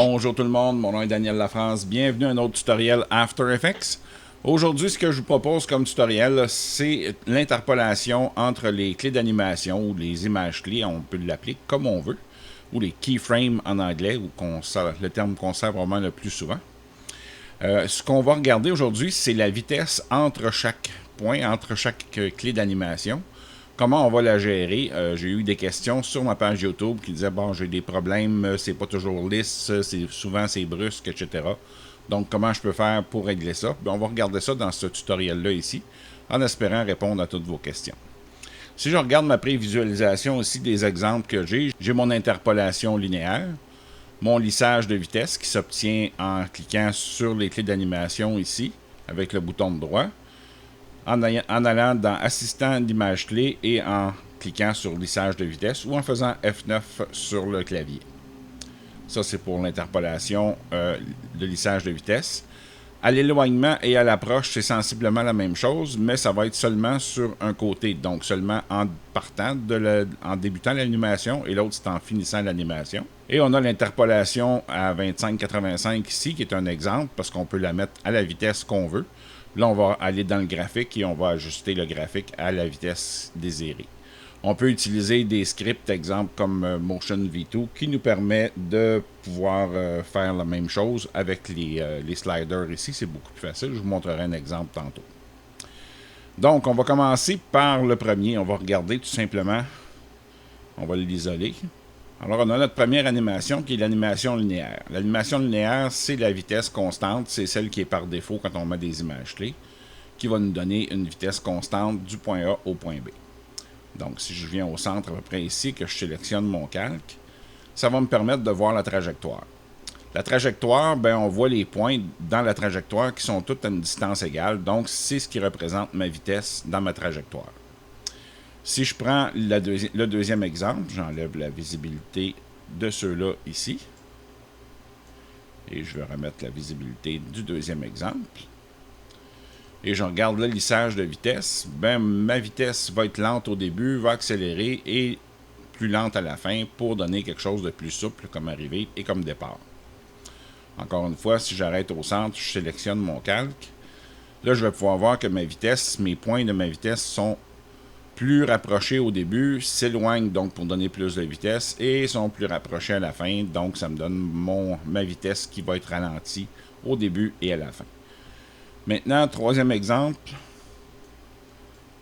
Bonjour tout le monde, mon nom est Daniel Lafrance, bienvenue à un autre tutoriel After Effects. Aujourd'hui, ce que je vous propose comme tutoriel, c'est l'interpolation entre les clés d'animation ou les images clés, on peut l'appeler comme on veut, ou les keyframes en anglais, ou le terme qu'on sert vraiment le plus souvent. Ce qu'on va regarder aujourd'hui, c'est la vitesse entre chaque point, entre chaque clé d'animation. Comment on va la gérer? J'ai eu des questions sur ma page YouTube qui disaient bon, j'ai des problèmes, c'est pas toujours lisse, souvent c'est brusque, etc. Donc, comment je peux faire pour régler ça? Bien, on va regarder ça dans ce tutoriel-là ici, en espérant répondre à toutes vos questions. Si je regarde ma prévisualisation ici des exemples que j'ai mon interpolation linéaire, mon lissage de vitesse qui s'obtient en cliquant sur les clés d'animation ici, avec le bouton de droit, en allant dans Assistant d'image clé et en cliquant sur Lissage de vitesse ou en faisant F9 sur le clavier. Ça, c'est pour l'interpolation de lissage de vitesse. À l'éloignement et à l'approche, c'est sensiblement la même chose, mais ça va être seulement sur un côté, donc seulement en partant, en débutant l'animation, et l'autre, c'est en finissant l'animation. Et on a l'interpolation à 25-85 ici, qui est un exemple, parce qu'on peut la mettre à la vitesse qu'on veut. Là, on va aller dans le graphique et on va ajuster le graphique à la vitesse désirée. On peut utiliser des scripts, exemple comme Motion V2, qui nous permet de pouvoir faire la même chose avec les sliders ici. C'est beaucoup plus facile. Je vous montrerai un exemple tantôt. Donc, on va commencer par le premier. On va regarder tout simplement. On va l'isoler. Alors, on a notre première animation qui est l'animation linéaire. L'animation linéaire, c'est la vitesse constante. C'est celle qui est par défaut quand on met des images clés, qui va nous donner une vitesse constante du point A au point B. Donc, si je viens au centre à peu près ici, que je sélectionne mon calque, ça va me permettre de voir la trajectoire. La trajectoire, ben, on voit les points dans la trajectoire qui sont toutes à une distance égale. Donc, c'est ce qui représente ma vitesse dans ma trajectoire. Si je prends le deuxième exemple, j'enlève la visibilité de ceux-là ici. Et je vais remettre la visibilité du deuxième exemple. Et je regarde le lissage de vitesse. Ben, ma vitesse va être lente au début, va accélérer et plus lente à la fin pour donner quelque chose de plus souple comme arrivée et comme départ. Encore une fois, si j'arrête au centre, je sélectionne mon calque. Là, je vais pouvoir voir que ma vitesse, mes points de ma vitesse sont plus rapprochés au début, s'éloignent donc pour donner plus de vitesse et sont plus rapprochés à la fin. Donc, ça me donne ma vitesse qui va être ralentie au début et à la fin. Maintenant, troisième exemple.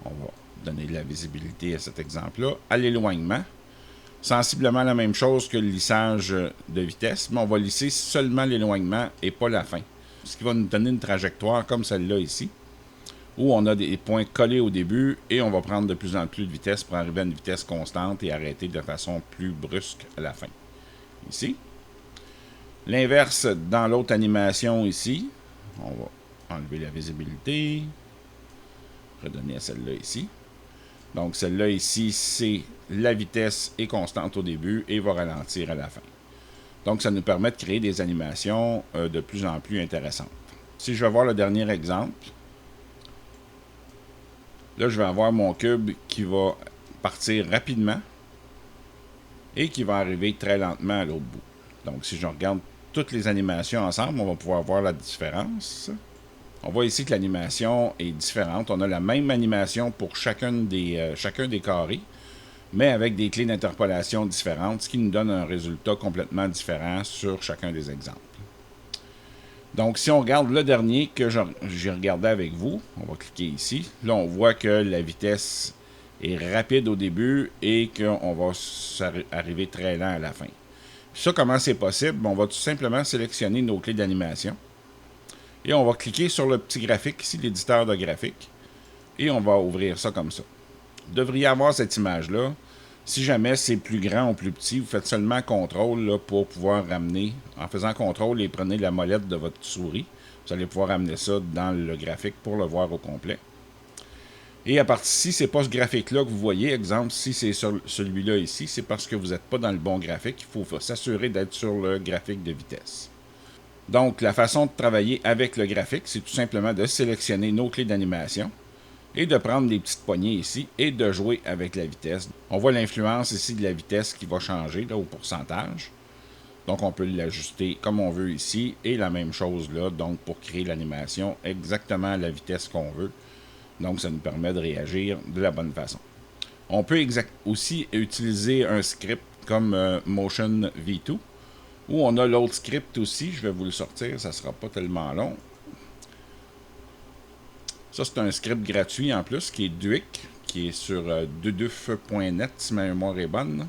On va donner de la visibilité à cet exemple-là. À l'éloignement. Sensiblement la même chose que le lissage de vitesse, mais on va lisser seulement l'éloignement et pas la fin. Ce qui va nous donner une trajectoire comme celle-là ici, où on a des points collés au début et on va prendre de plus en plus de vitesse pour arriver à une vitesse constante et arrêter de façon plus brusque à la fin. Ici. L'inverse dans l'autre animation ici. On va enlever la visibilité. Redonner à celle-là ici. Donc celle-là ici, c'est la vitesse est constante au début et va ralentir à la fin. Donc ça nous permet de créer des animations de plus en plus intéressantes. Si je vais voir le dernier exemple, là je vais avoir mon cube qui va partir rapidement et qui va arriver très lentement à l'autre bout. Donc si je regarde toutes les animations ensemble, on va pouvoir voir la différence. On voit ici que l'animation est différente. On a la même animation pour chacun des carrés, mais avec des clés d'interpolation différentes, ce qui nous donne un résultat complètement différent sur chacun des exemples. Donc, si on regarde le dernier que j'ai regardé avec vous, on va cliquer ici. Là, on voit que la vitesse est rapide au début et qu'on va arriver très lent à la fin. Ça, comment c'est possible? On va tout simplement sélectionner nos clés d'animation. Et on va cliquer sur le petit graphique ici, l'éditeur de graphique. Et on va ouvrir ça comme ça. Vous devriez avoir cette image-là. Si jamais c'est plus grand ou plus petit, vous faites seulement CTRL là, pour pouvoir ramener. En faisant CTRL et prenez la molette de votre souris. Vous allez pouvoir ramener ça dans le graphique pour le voir au complet. Et à partir d'ici, ce n'est pas ce graphique-là que vous voyez. Exemple, si c'est sur celui-là ici, c'est parce que vous n'êtes pas dans le bon graphique. Il faut s'assurer d'être sur le graphique de vitesse. Donc, la façon de travailler avec le graphique, c'est tout simplement de sélectionner nos clés d'animation et de prendre des petites poignées ici et de jouer avec la vitesse. On voit l'influence ici de la vitesse qui va changer là, au pourcentage. Donc, on peut l'ajuster comme on veut ici. Et la même chose là, donc pour créer l'animation exactement à la vitesse qu'on veut. Donc, ça nous permet de réagir de la bonne façon. On peut aussi utiliser un script comme Motion V2, où on a l'autre script aussi. Je vais vous le sortir, ça ne sera pas tellement long. Ça, c'est un script gratuit en plus, qui est Duik, qui est sur deduf.net, si ma mémoire est bonne.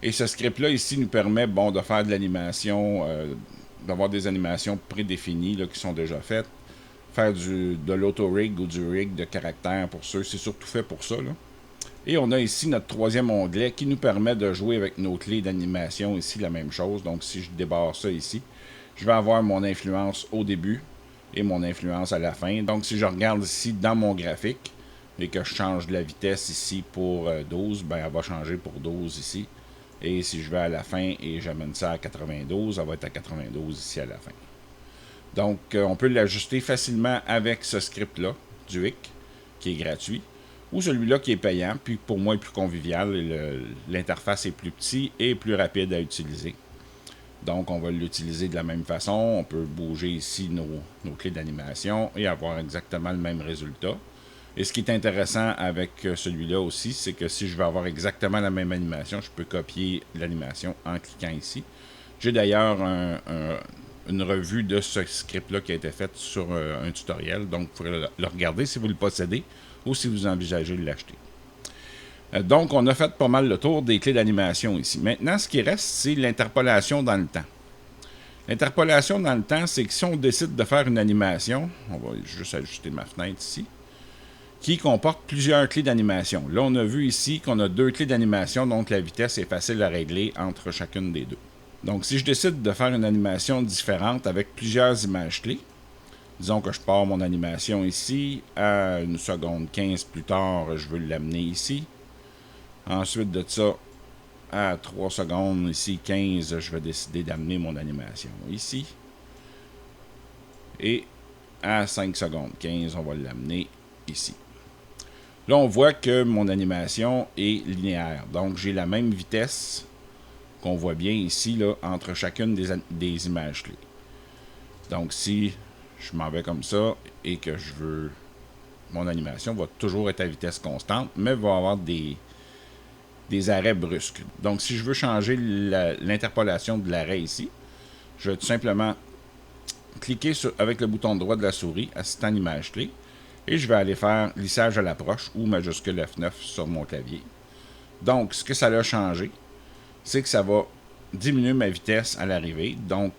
Et ce script-là, ici, nous permet de faire de l'animation, d'avoir des animations prédéfinies là, qui sont déjà faites. Faire de l'auto-rig ou du rig de caractère pour ceux, c'est surtout fait pour ça. Là. Et on a ici notre troisième onglet qui nous permet de jouer avec nos clés d'animation. Ici, la même chose. Donc, si je débarre ça ici, je vais avoir mon influence au début et mon influence à la fin. Donc, si je regarde ici dans mon graphique et que je change de la vitesse ici pour 12, ben, elle va changer pour 12 ici. Et si je vais à la fin et j'amène ça à 92, ça va être à 92 ici à la fin. Donc, on peut l'ajuster facilement avec ce script-là, Duik, qui est gratuit, ou celui-là qui est payant, puis pour moi est plus convivial, l'interface est plus petite et plus rapide à utiliser. Donc, on va l'utiliser de la même façon. On peut bouger ici nos clés d'animation et avoir exactement le même résultat. Et ce qui est intéressant avec celui-là aussi, c'est que si je veux avoir exactement la même animation, je peux copier l'animation en cliquant ici. J'ai d'ailleurs une revue de ce script-là qui a été faite sur un tutoriel. Donc, vous pourrez le regarder si vous le possédez ou si vous envisagez de l'acheter. Donc, on a fait pas mal le tour des clés d'animation ici. Maintenant, ce qui reste, c'est l'interpolation dans le temps. L'interpolation dans le temps, c'est que si on décide de faire une animation, on va juste ajuster ma fenêtre ici, qui comporte plusieurs clés d'animation. Là, on a vu ici qu'on a 2 clés d'animation, donc la vitesse est facile à régler entre chacune des 2. Donc, si je décide de faire une animation différente avec plusieurs images clés, disons que je pars mon animation ici, à 1 seconde 15 plus tard, je veux l'amener ici. Ensuite de ça, à 3 secondes, ici 15, je vais décider d'amener mon animation ici. Et à 5 secondes 15, on va l'amener ici. Là, on voit que mon animation est linéaire. Donc, j'ai la même vitesse qu'on voit bien ici là, entre chacune des images clés. Donc, si je m'en vais comme ça et que je veux... Mon animation va toujours être à vitesse constante, mais va avoir des arrêts brusques. Donc, si je veux changer l'interpolation de l'arrêt ici, je vais tout simplement cliquer avec le bouton droit de la souris, assistant image clé, et je vais aller faire lissage à l'approche ou majuscule F9 sur mon clavier. Donc, ce que ça a changé, c'est que ça va diminuer ma vitesse à l'arrivée. Donc,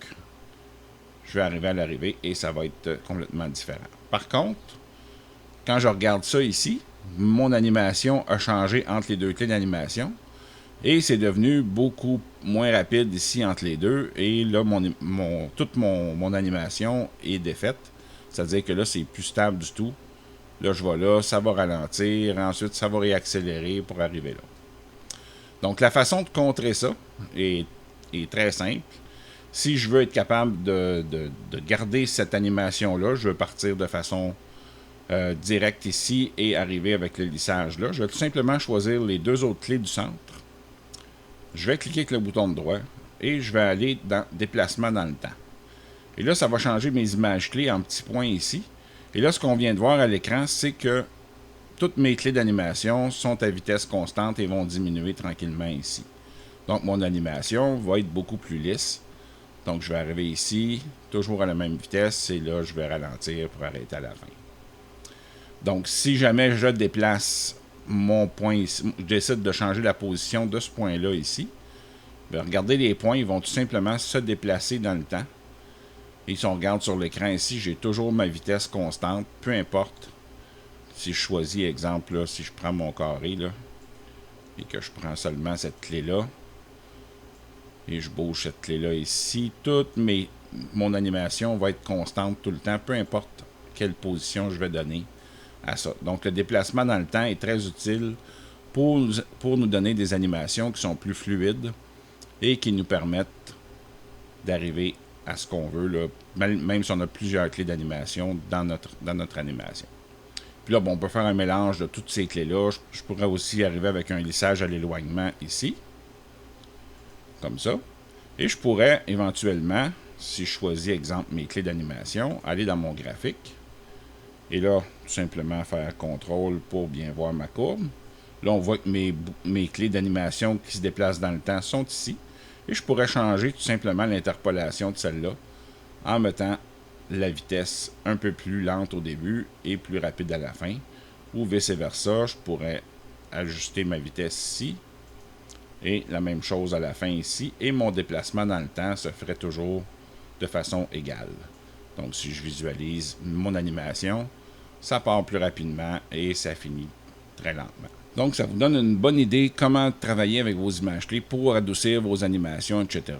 je vais arriver à l'arrivée et ça va être complètement différent. Par contre, quand je regarde ça ici, mon animation a changé entre les 2 clés d'animation et c'est devenu beaucoup moins rapide ici entre les deux. Et là, toute mon animation est défaite. C'est-à-dire que là, c'est plus stable du tout. Là, je vais là, ça va ralentir, ensuite ça va réaccélérer pour arriver là. Donc, la façon de contrer ça est très simple. Si je veux être capable de garder cette animation-là, je veux partir de façon directe ici et arriver avec le lissage là. Je vais tout simplement choisir les 2 autres clés du centre. Je vais cliquer avec le bouton de droit et je vais aller dans déplacement dans le temps. Et là, ça va changer mes images clés en petits points ici. Et là, ce qu'on vient de voir à l'écran, c'est que toutes mes clés d'animation sont à vitesse constante et vont diminuer tranquillement ici. Donc, mon animation va être beaucoup plus lisse. Donc, je vais arriver ici, toujours à la même vitesse, et là, je vais ralentir pour arrêter à la fin. Donc, si jamais je déplace mon point ici, je décide de changer la position de ce point-là ici, bien, regardez les points, ils vont tout simplement se déplacer dans le temps. Et si on regarde sur l'écran ici, j'ai toujours ma vitesse constante, peu importe. Si je choisis, exemple, là, si je prends mon carré, là, et que je prends seulement cette clé-là, et je bouge cette clé-là ici, mon animation va être constante tout le temps, peu importe quelle position je vais donner à ça. Donc, le déplacement dans le temps est très utile pour nous donner des animations qui sont plus fluides et qui nous permettent d'arriver à ce qu'on veut, là, même si on a plusieurs clés d'animation dans notre animation. Puis là, on peut faire un mélange de toutes ces clés-là. Je pourrais aussi arriver avec un lissage à l'éloignement ici. Comme ça. Et je pourrais éventuellement, si je choisis, exemple, mes clés d'animation, aller dans mon graphique. Et là, tout simplement faire CTRL pour bien voir ma courbe. Là, on voit que mes clés d'animation qui se déplacent dans le temps sont ici. Et je pourrais changer tout simplement l'interpolation de celle-là en mettant la vitesse un peu plus lente au début et plus rapide à la fin. Ou vice-versa, je pourrais ajuster ma vitesse ici. Et la même chose à la fin ici. Et mon déplacement dans le temps se ferait toujours de façon égale. Donc si je visualise mon animation, ça part plus rapidement et ça finit très lentement. Donc ça vous donne une bonne idée comment travailler avec vos images clés pour adoucir vos animations, etc.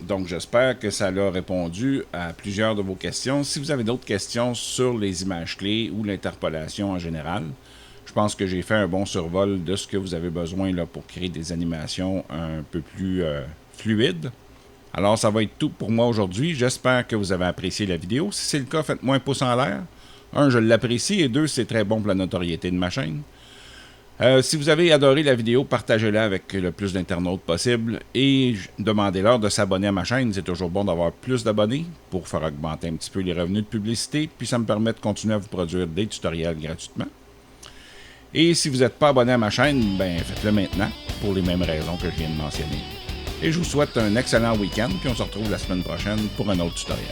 Donc j'espère que ça a répondu à plusieurs de vos questions. Si vous avez d'autres questions sur les images clés ou l'interpolation en général, je pense que j'ai fait un bon survol de ce que vous avez besoin là, pour créer des animations un peu plus fluides. Alors, ça va être tout pour moi aujourd'hui. J'espère que vous avez apprécié la vidéo. Si c'est le cas, faites-moi un pouce en l'air. 1, je l'apprécie. Et 2, c'est très bon pour la notoriété de ma chaîne. Si vous avez adoré la vidéo, partagez-la avec le plus d'internautes possible. Et demandez-leur de s'abonner à ma chaîne. C'est toujours bon d'avoir plus d'abonnés pour faire augmenter un petit peu les revenus de publicité. Puis ça me permet de continuer à vous produire des tutoriels gratuitement. Et si vous n'êtes pas abonné à ma chaîne, ben faites-le maintenant, pour les mêmes raisons que je viens de mentionner. Et je vous souhaite un excellent week-end, puis on se retrouve la semaine prochaine pour un autre tutoriel.